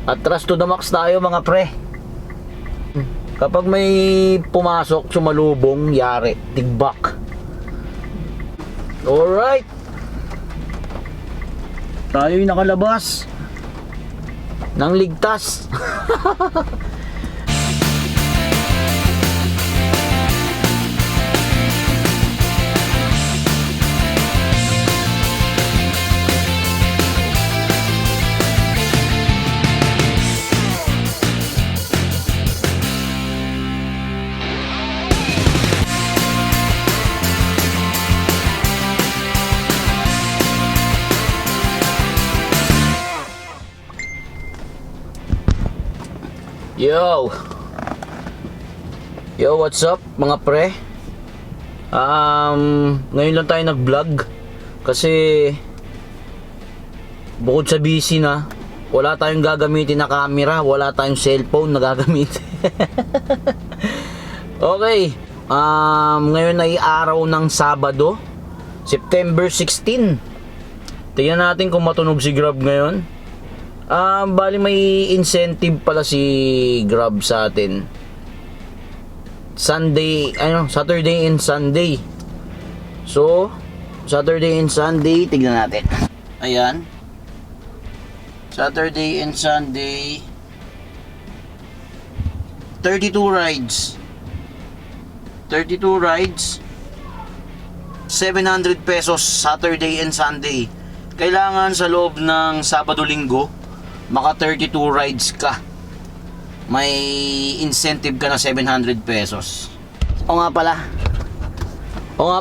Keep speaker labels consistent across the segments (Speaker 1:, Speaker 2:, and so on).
Speaker 1: Atras to the max tayo mga pre. Kapag may pumasok, sumalubong, yari, tigbak. Alright. Tayo'y nakalabas ng ligtas. Yo, what's up mga pre? Ngayon lang tayo nag-vlog kasi bukod sa busy na, wala tayong gagamitin na camera, wala tayong cellphone na gagamitin. Okay, ngayon ay araw ng Sabado, September 16. Tingnan natin kung matunog si Grab ngayon. Bali may incentive pala si Grab sa atin. Saturday and Sunday. So, Saturday and Sunday, tignan natin. Ayan. Saturday and Sunday, 32 rides. 32 rides, 700 pesos Saturday and Sunday. Kailangan sa loob ng Sabado-Linggo maka 32 rides ka, may incentive ka na 700 pesos. O nga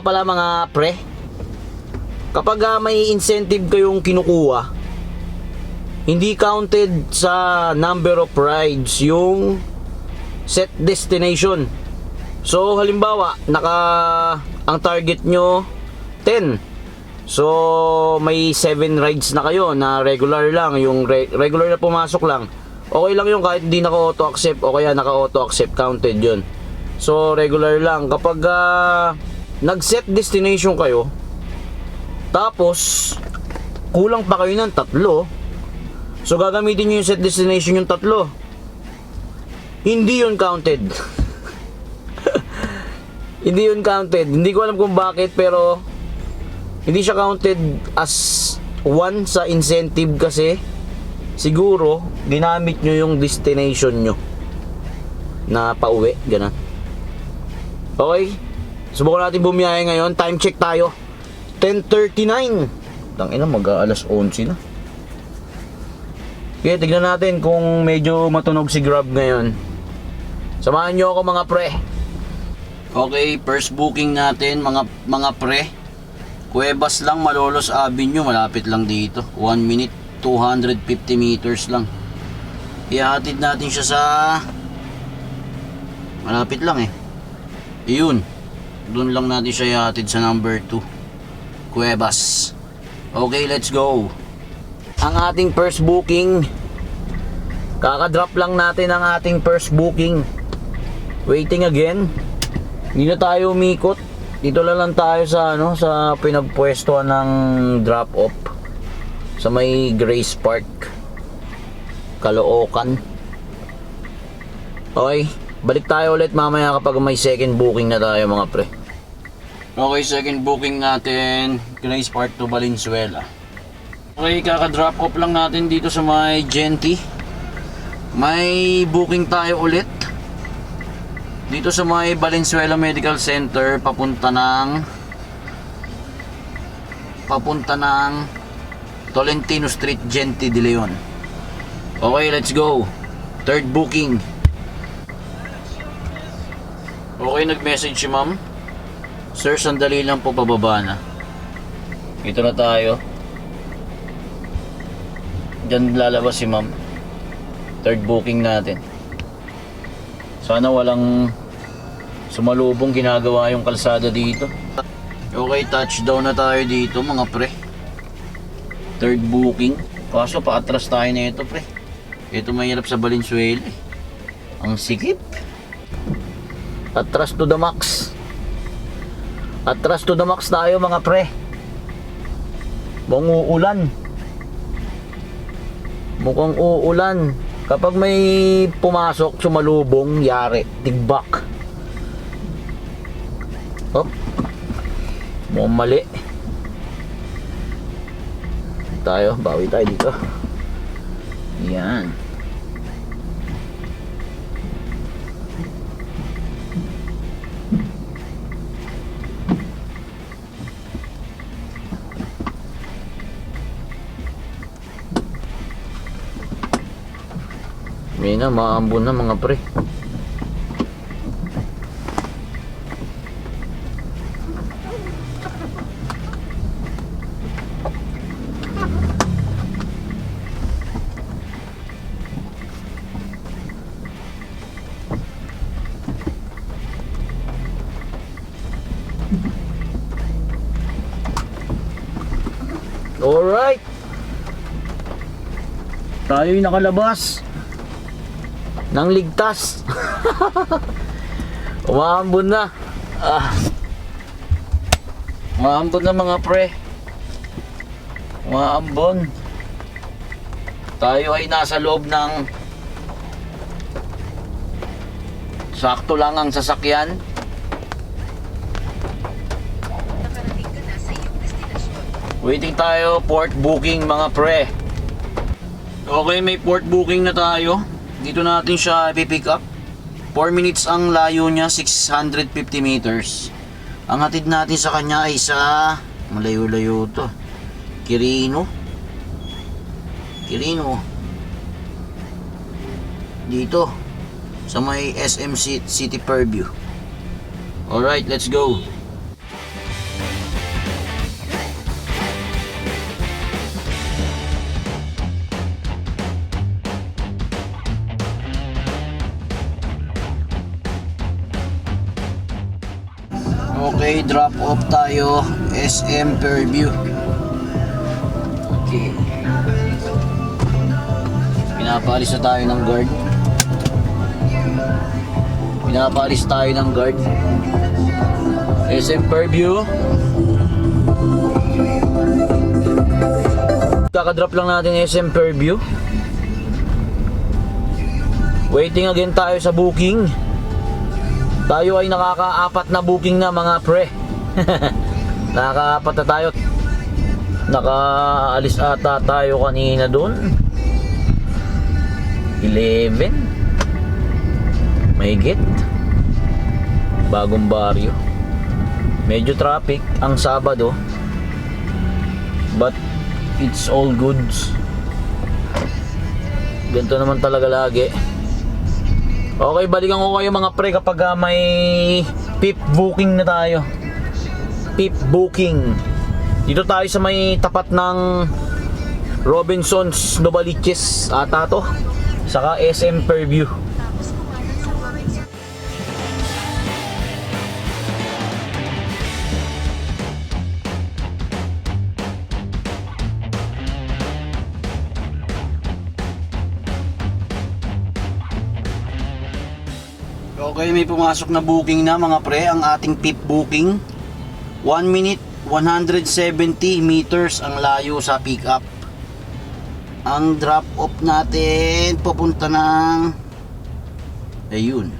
Speaker 1: pala mga pre, kapag may incentive kayong kinukuha, hindi counted sa number of rides yung set destination. So halimbawa, ang target nyo 10, so may 7 rides na kayo na regular lang, yung regular na pumasok lang. Okay lang yun kahit hindi naka-auto accept o kaya naka-auto accept, counted yun. So regular lang. Kapag nag-set destination kayo, tapos kulang pa kayo ng 3, so gagamitin nyo yung set destination yung 3, hindi yun counted. Hindi yun counted. Hindi ko alam kung bakit, pero hindi siya counted as 1 sa incentive kasi siguro ginamit nyo yung destination nyo na pauwi, gano'n. Okay, subukan natin bumiyahe ngayon. Time check tayo, 10:39. Tangina, mag-aalas 11 na. Okay, tignan natin kung medyo matunog si Grab ngayon. Samahan nyo ako mga pre. Okay, first booking natin mga pre. Cuevas lang, Malolos Avenue, malapit lang dito. 1 minute, 250 meters lang. Ihahatid natin siya sa malapit lang eh. Iyon. Doon lang natin siya ihahatid sa number 2, Cuevas. Okay, let's go. Ang ating first booking, kakadrop lang natin ang ating first booking. Waiting again. Hindi na tayo umikot. Dito lang tayo sa sa pinagpwestuhan ng drop off sa may Grace Park, Caloocan. Okay, balik tayo ulit mamaya kapag may second booking na tayo mga pre. Okay, second booking natin, Grace Park to Valenzuela. Okay, kaka-drop off lang natin dito sa may Genti. May booking tayo ulit dito sa may Valenzuela Medical Center papunta ng Tolentino Street, Genti de Leon. Okay, let's go. Third booking. Okay, nag-message si ma'am. Sir, sandali lang po, pababa na. Ito na tayo. Diyan lalabas si ma'am. Third booking natin. Sana walang sumalubong, ginagawa yung kalsada dito. Okay, touchdown na tayo dito mga pre. Third booking. Kaso paatras tayo na ito pre. Ito mahirap sa Valenzuela eh. Ang sikip. Atras to the max. Atras to the max tayo mga pre. Mukhang uulan. Kapag may pumasok, sumalubong, yari, tigbak. Hop. Mukhang mali. Tayo, bawi tayo dito. Yan. May na, maambon na mga pre. Alright. Tayo'y nakalabas ng ligtas. Umaambon na. Umaambon na mga pre. Umaambon. Tayo ay nasa loob ng sakto lang ang sasakyan. Waiting tayo, port booking mga pre. Okay, may port booking na tayo. Dito natin siya ipipick up. 4 minutes ang layo niya, 650 meters. Ang hatid natin sa kanya ay sa malayo-layo to. Quirino. Dito sa may SM City Fairview. Alright, let's go. Okay, drop off tayo SM Fairview. Okay. Pinapaalis na tayo ng guard. SM Fairview. Kakadrop lang natin SM Fairview. Waiting again tayo sa booking. Tayo ay nakaka-4 na booking na mga pre. Nakaka-4 na tayo. Nakaalis ata tayo kanina doon. 11. Mahigit. Bagong baryo. Medyo traffic ang Sabado. But it's all goods. Ganito naman talaga lagi. Okay, balikan ko kayo mga pre kapag may PIP booking na tayo. PIP booking. Dito tayo sa may tapat ng Robinsons Novaliches ata to. Saka SM Fairview. Okay, may pumasok na booking na mga pre, ang ating PIP booking. 1 minute, 170 meters ang layo sa pick up. Ang drop off natin papunta ng ayun,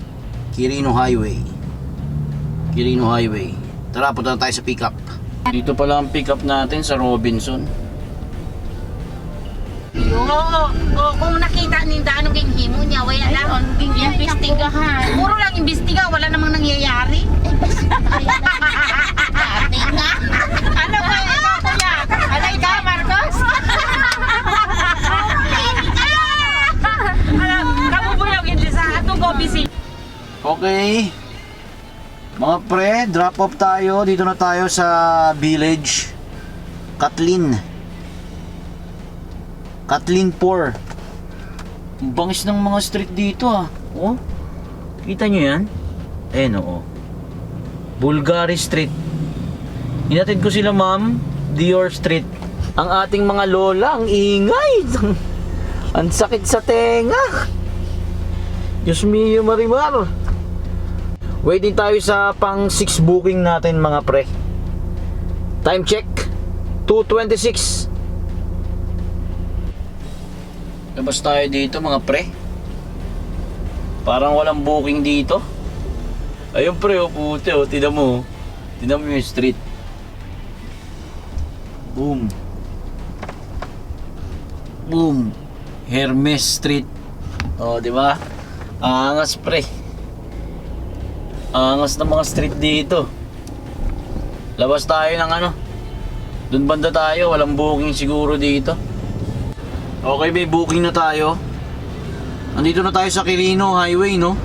Speaker 1: Quirino Highway. Tara, punta na tayo sa pick up. Dito pala ang pick up natin sa Robinson.
Speaker 2: Oo, kung nakita ninda anong ginghimo niya, wala lang imbestigahan. Puro lang imbestiga, wala namang nangyayari. Ano ba ikaw kuya? Ano ikaw, Marcos? Kabubuyog hindi sa ato ko busy.
Speaker 1: Okay. Mga pre, drop off tayo. Dito na tayo sa village Kathleen 4. Ang bangis ng mga street dito Oh. Kita nyo yan? Oo. Bulgari Street. Hinatid ko sila ma'am, Dior Street. Ang ating mga lola, ang ingay. Ang sakit sa tenga. Diyos mio Marimar. Waiting tayo sa pang 6 booking natin mga pre. Time check 2:26. Labas tayo dito mga pre. Parang walang booking dito. Ayun pre, oh puti oh, tignan mo. Tignan mo yung street. Boom. Boom. Hermes Street. Oh, di ba? Angas pre. Angas ng mga street dito. Labas tayo ng ano. Doon banda tayo, walang booking siguro dito. Okay, may booking na tayo. Andito na tayo sa Quirino Highway, no?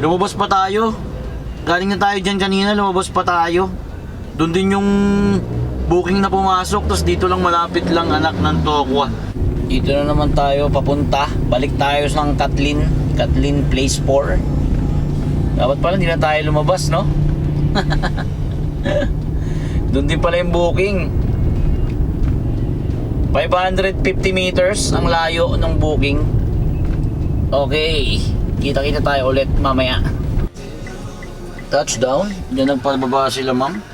Speaker 1: Lumabas pa tayo. Galing na tayo dyan kanina, lumabas pa tayo. Doon din yung booking na pumasok. Tapos dito lang malapit lang, anak ng Tokwa. Dito na naman tayo papunta. Balik tayo ng Kathleen Place 4. Dapat pala hindi na tayo lumabas, no? Doon din pala yung booking. 550 meters ang layo ng booking. Okay, kita-kita tayo ulit mamaya. Touchdown. Diyan nagpababa sila ma'am.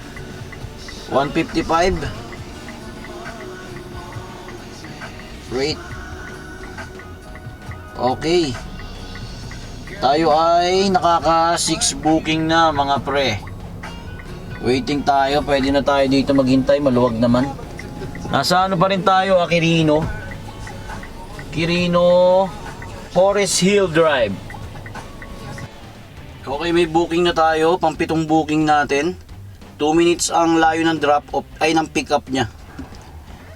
Speaker 1: 155 rate. Okay, tayo ay nakaka 6 booking na mga pre. Waiting tayo, pwede na tayo dito maghintay, maluwag naman. Nasa ano pa rin tayo, Quirino Forest Hill Drive. Okay, may booking na tayo, pampitong booking natin. 2 minutes ang layo ng drop off, ay ng pick up nya.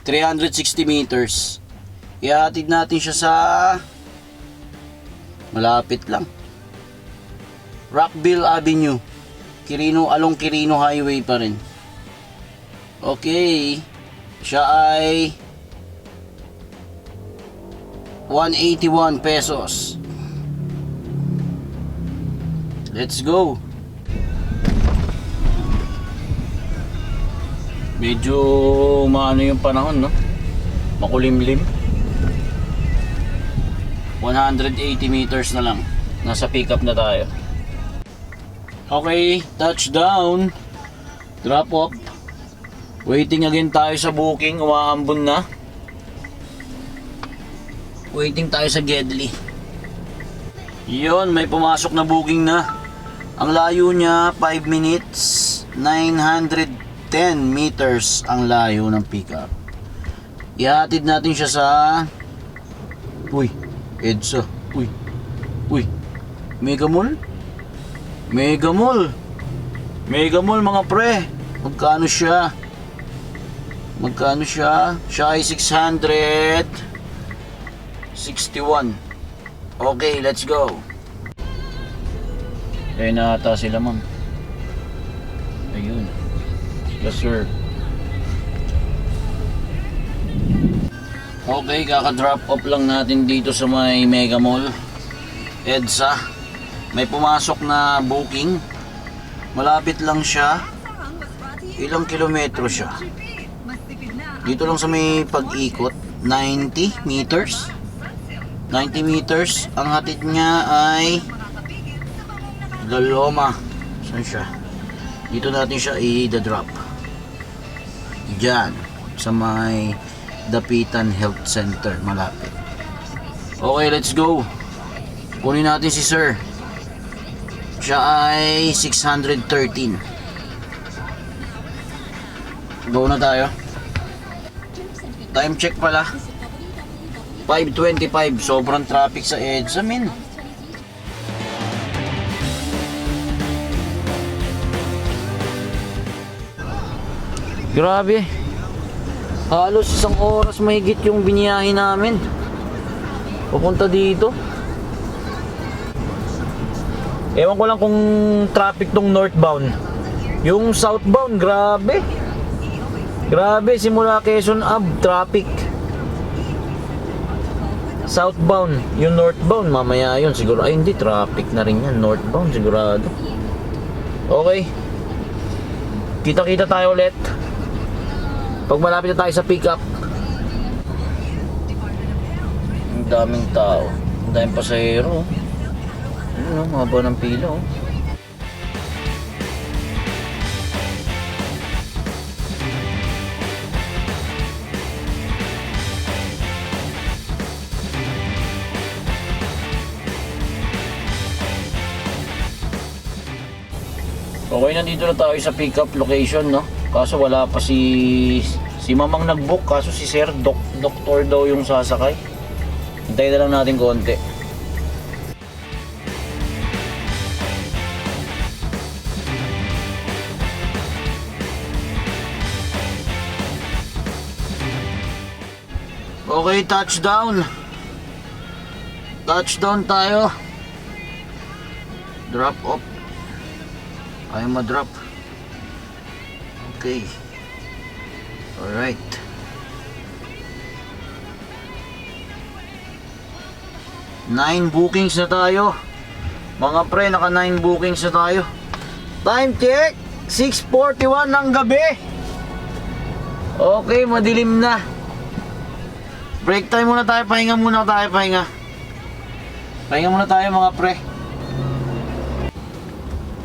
Speaker 1: 360 meters. Ihatid natin siya sa malapit lang, Rockville Avenue, along Quirino Highway pa rin. Okay, siya ay 181 pesos. Let's go. Medyo maano yung panahon, no? Makulimlim. 180 meters na lang. Nasa pickup na tayo. Okay, touchdown. Drop off. Waiting again tayo sa booking. Umaambon na. Waiting tayo sa Gedli. Yun, may pumasok na booking na. Ang layo niya 5 minutes, 910 meters ang layo ng pickup. Ihatid natin siya sa EDSA. Mega Mall mga pre. Magkano siya? Siya ay 661. Okay, let's go. Ayun na ata sila ma'am. Ayun. Yes sir. Okay, kaka-drop off lang natin dito sa may Mega Mall EDSA. May pumasok na booking. Malapit lang siya. Ilang kilometro siya? Dito lang sa may pag-ikot, 90 meters. 90 meters. Ang hatid niya ay Loma. Saan siya? Dito natin siya i-drop. Diyan sa may Dapitan Health Center, malapit. Okay, let's go. Kunin natin si sir. Siya ay 613. Go na tayo. Time check pala, 5:25. Sobrang traffic sa EDSA, min. Grabe. Halos 1 oras mahigit yung biniyahe namin papunta dito. Ewan ko lang kung traffic tong northbound. Yung southbound, grabe. Grabe, simula Quezon Ave, traffic. Southbound, yung northbound, mamaya yun siguro. Ay hindi, traffic na rin yan. Northbound, sigurado. Okay. Kita-kita tayo ulit pag malapit na tayo sa pickup. Ang daming tao, ang daming pasahero. Ano, haba ng pila oh. Okay, nandito na tayo sa pick-up location, no? Kaso wala pa si Mamang nag-book, kaso si Sir Doktor daw yung sasakay. Hintayin na lang natin konti. Okay, touchdown. Touchdown tayo. Drop off. Ayaw ma-drop. Okay. Alright. Nine bookings na tayo. Mga pre, naka 9 bookings na tayo. Time check, 6:41 ng gabi. Okay, madilim na. Break time muna tayo, pahinga muna tayo, pahinga. Pahinga muna tayo mga pre.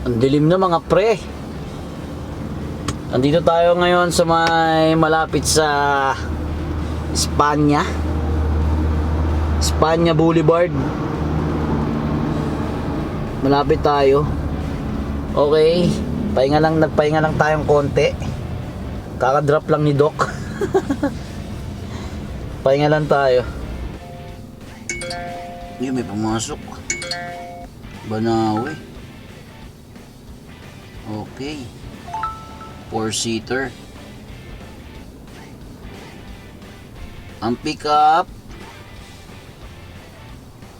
Speaker 1: Ang dilim na mga pre. Andito tayo ngayon sa may malapit sa Espanya Boulevard. Malapit tayo. Okay, nagpahinga lang tayong konti. Kakadrop lang ni Doc. Pahinga lang tayo. Yun, may pumasok. Banawe. Okay. 4-seater. Ang pick up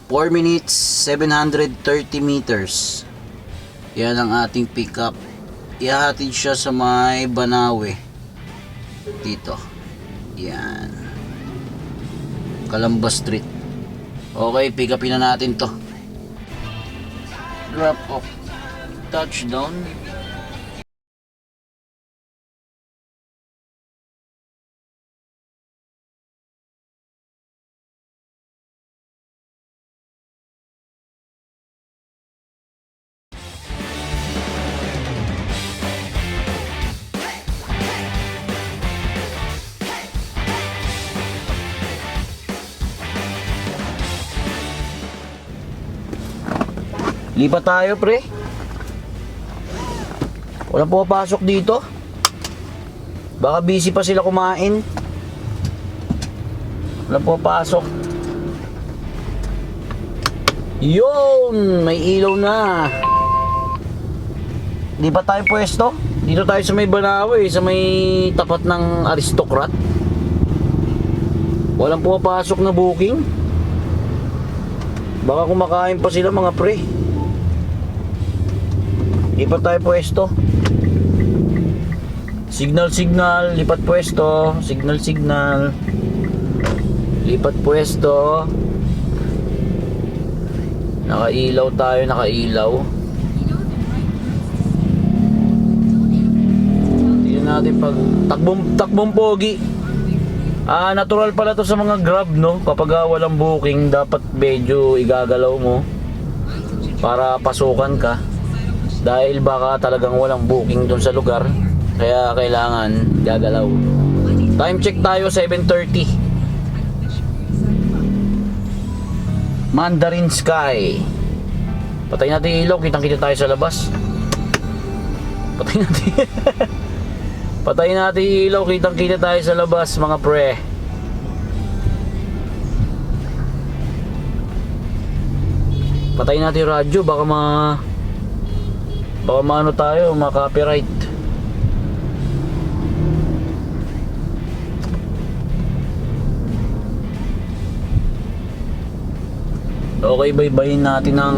Speaker 1: 4 minutes 730 meters. Yan ang ating pick up. Ihahatid siya sa may Banawe. Dito. Yan. Calamba Street. Okay, pick upin na natin to. Drop off. Touchdown. Lipat tayo pre. Walang pumapasok dito. Baka busy pa sila kumain. Walang pumapasok. Yun! May ilaw na. Lipat tayo pwesto. Dito tayo sa may Banawe, sa may tapat ng Aristocrat. Walang pumapasok na booking. Baka kumakain pa sila mga pre. Lipat tayo pwesto. Signal, lipat pwesto. Signal. Lipat pwesto. Nakailaw tayo, nakailaw. Tingnan natin pag takbong pogi. Natural pala to sa mga Grab, no? Kapag walang booking, dapat medyo igagalaw mo para pasukan ka. Dahil baka talagang walang booking doon sa lugar, kaya kailangan gagalaw. Time check tayo 7:30. Mandarin Sky. Patay natin ilaw, kitang-kita tayo sa labas. Patay natin ilaw, kitang-kita tayo sa labas mga pre. Patay natin radyo, baka maano tayo, ma-copyright. Okay, baybayin natin ng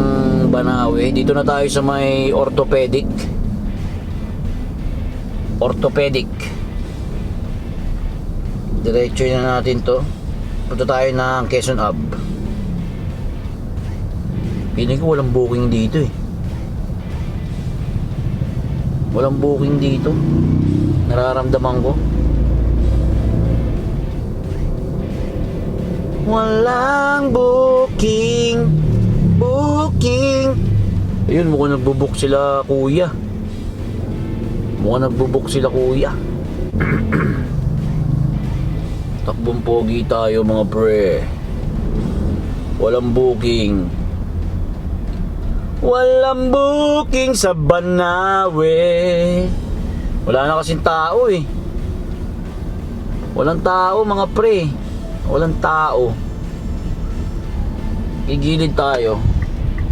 Speaker 1: Banawe. Dito na tayo sa may orthopedic. Diretso na natin to. Punta tayo ng Quezon Ave. Piling ko walang booking dito eh. Walang booking dito. Nararamdaman ko. Walang booking. Ayun, mukhang nagbubook sila kuya. Takbong pogi tayo mga pre. Walang booking. Walang booking sa Banawe. Wala na kasing tao eh. Walang tao mga pre. Walang tao. Gigilid tayo.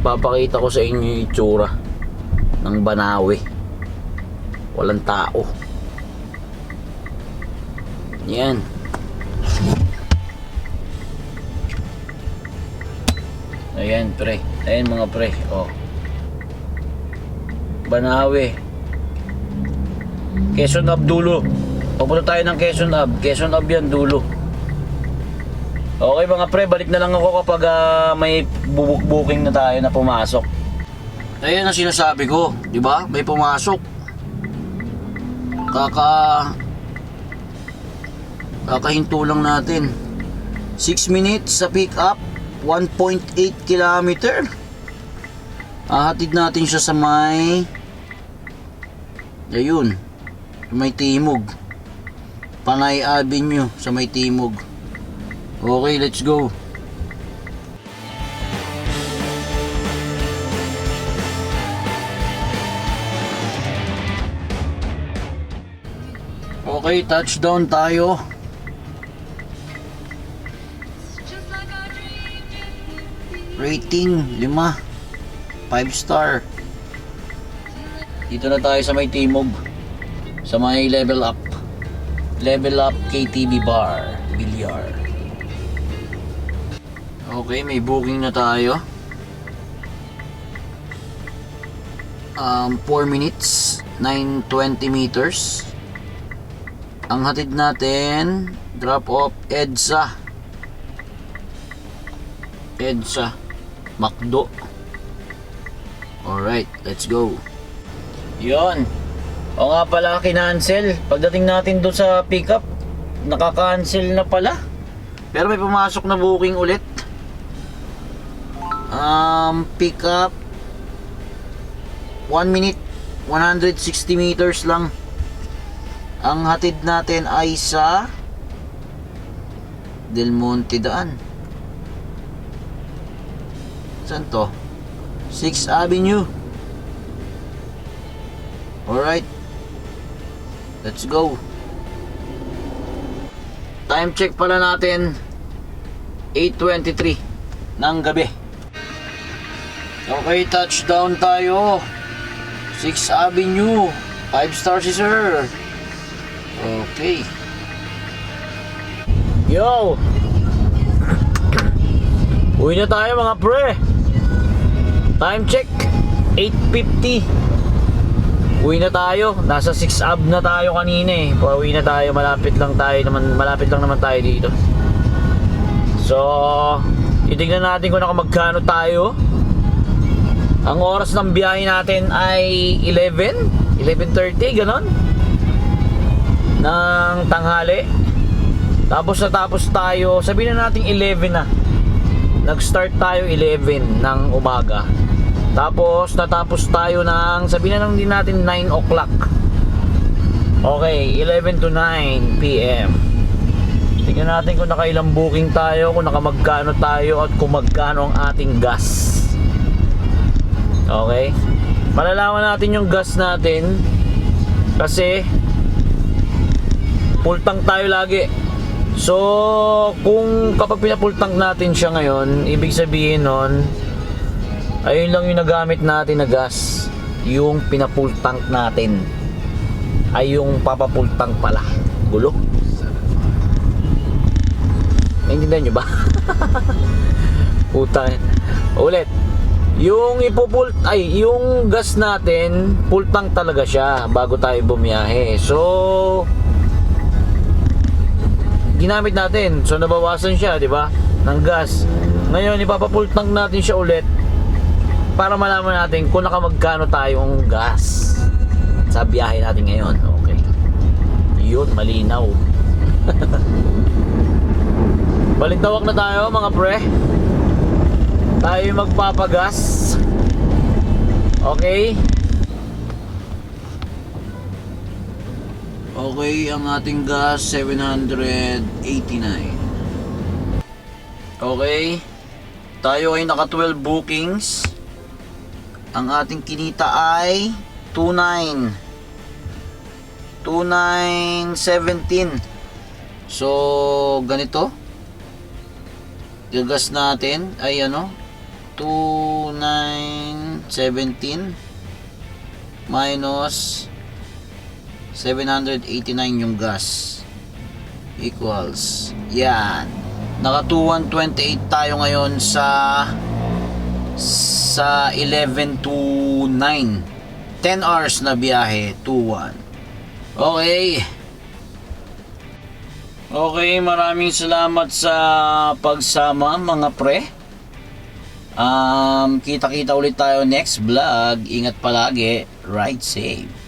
Speaker 1: Papakita ko sa inyo yung itsura ng Banawe. Walang tao. Yan. Ayan pre. Ayan mga pre. Oh. Banawe. Quezon Ave dulo. Pupunta tayo ng Quezon Ave. Quezon Ave yan dulo. Okay mga pre, balik na lang ako kapag may booking na tayo na pumasok. Ayan ang sinasabi ko, di ba? May pumasok. Kakahinto lang natin. 6 minutes sa pick up, 1.8 kilometer. Hahatid natin siya sa may ayun, sa may Timog. Panay Avenue sa may Timog. Okay, let's go. Okay, touchdown tayo. Rating 5 5-star. Dito na tayo sa may Timog. Sa may Level Up KTV Bar Bilyar. Okay, may booking na tayo. 4 minutes 920 meters. Ang hatid natin, drop off EDSA Macdo. Alright, let's go. Yon. O nga pala, kinancel. Pagdating natin doon sa pickup, nakaka-cancel na pala. Pero may pumasok na booking ulit. Pickup 1 minute 160 meters lang. Ang hatid natin ay sa Del Monte Daan. Saan to? 6th Avenue. Alright, let's go. Time check pala natin 8:23 ng gabi. Okay, touchdown tayo. 6th Avenue, 5-star si sir. Okay. Yo, uwi na tayo mga pre. Time check 8:50. Uwi na tayo. Nasa 6th Ave na tayo kanina eh. Pauwi na tayo, malapit lang naman tayo dito. So, titignan natin kung magkano tayo. Ang oras ng biyahe natin ay 11:30 ganon ng tanghali. Tapos tayo, sabihin na natin 11 na. Nag-start tayo 11 ng umaga. Tapos natapos tayo ng, sabihin na lang din natin 9 o'clock. Okay, 11 to 9 PM. Tingnan natin kung nakailang booking tayo, kung nakamagkano tayo, at kung magkano ang ating gas. Okay, malalaman natin yung gas natin kasi full tank tayo lagi. So kung kapag pinafull tank natin siya ngayon, ibig sabihin nun, ayun lang yung nagamit natin na gas. Yung pinafull tank natin ay yung papafull tank pala. Gulo. Naintindihan nyo ba? Puta. Ulit. Yung yung gas natin, full tank talaga siya bago tayo bumiyahe. So ginamit natin. So nabawasan siya, di ba? Ng gas. Ngayon ipapafull tank natin siya ulit para malaman natin kung nakamagkano tayong gas sa biyahe natin ngayon. Okay. Yun, malinaw. Balintawak na tayo mga pre. Tayo magpapagas. Okay. Okay, ang ating gas 789. Okay. Tayo ay naka 12 bookings. ang ating kinita ay 2917. So ganito, gagas natin ay 2917 minus 789 yung gas equals yan, naka 2128 tayo ngayon sa 11 to 9, 10 hours na biyahe, 2-1. Okay, maraming salamat sa pagsama mga pre. Kita-kita ulit tayo next vlog. Ingat palagi, ride safe.